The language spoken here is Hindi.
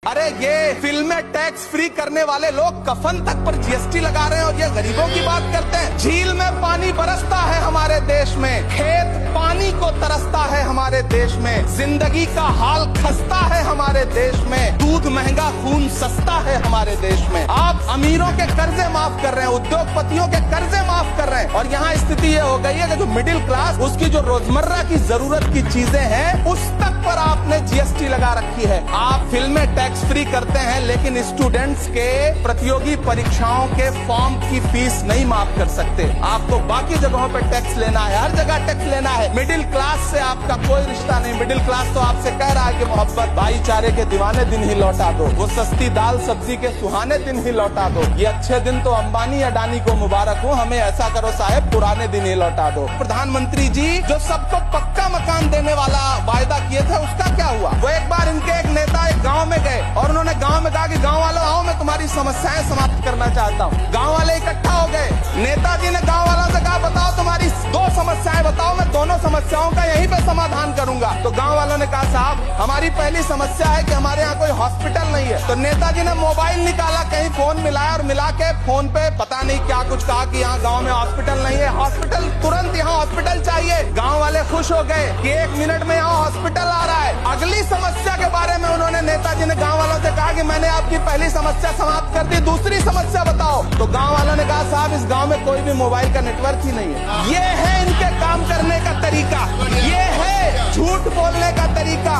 अरे ये फिल्में टैक्स फ्री करने वाले लोग कफन तक पर जीएसटी लगा रहे हैं और ये गरीबों की बात करते हैं। झील में पानी बरसता है हमारे देश में, खेत पानी को तरसता है हमारे देश में, जिंदगी का हाल खस्ता है हमारे देश में, दूध महंगा खून सस्ता है हमारे देश में। आप अमीरों के कर्जे माफ कर रहे हैं, उद्योगपतियों के कर्जे माफ कर रहे हैं और यहाँ स्थिति ये हो गई है कि जो मिडिल क्लास, उसकी जो रोजमर्रा की जरूरत की चीजें हैं उस तक पर आपने जीएसटी लगा रखी है। आप फिल्में टैक्स फ्री करते हैं लेकिन स्टूडेंट्स के प्रतियोगी परीक्षाओं के फॉर्म की फीस नहीं माफ कर सकते। आपको बाकी जगहों पर टैक्स लेना है, हर जगह टैक्स लेना है। मिडिल क्लास से आपका कोई रिश्ता नहीं। मिडिल क्लास तो आपसे कह रहा है कि मोहब्बत भाईचारे के दीवाने दिन ही लौटा दो, वो सस्ती दाल सब्जी के सुहाने दिन ही लौटा दो। ये अच्छे दिन तो अंबानी अडानी को मुबारक हो, हमें ऐसा करो साहब पुराने दिन ही लौटा दो। प्रधानमंत्री जी जो सबको पक्का मकान देने वाला वायदा किए थे उसका क्या हुआ? वो एक बार इनके एक नेता एक गाँव में गए और उन्होंने गांव में कहा कि गांव वालों आओ, मैं तुम्हारी समस्याएं समाप्त करना चाहता हूं। गांव वाले इकट्ठा हो गए। नेताजी ने गांव वालों से कहा बताओ तुम्हारी दो समस्याएं बताओ, मैं दोनों समस्याओं का यहीं पे समाधान करूंगा। तो गांव वालों ने कहा साहब हमारी पहली समस्या है कि हमारे यहाँ कोई हॉस्पिटल नहीं है। तो नेताजी ने मोबाइल निकाला, कहीं फोन मिलाया और मिला के फोन पे पता नहीं क्या कुछ कहा कि यहाँ गाँव में हॉस्पिटल नहीं है, हॉस्पिटल तुरंत यहाँ हॉस्पिटल चाहिए। गाँव वाले खुश हो गए कि 1 मिनट में यहाँ हॉस्पिटल आ रहा है। अगली समस्या के बारे में उन्होंने नेताजी ने गाँव वालों से कहा कि मैंने आपकी पहली समस्या समाप्त कर दी, दूसरी समस्या बताओ। तो गांव वालों ने कहा साहब इस गांव में कोई भी मोबाइल का नेटवर्क ही नहीं है। ये है इनके काम करने का तरीका, ये है झूठ बोलने का तरीका।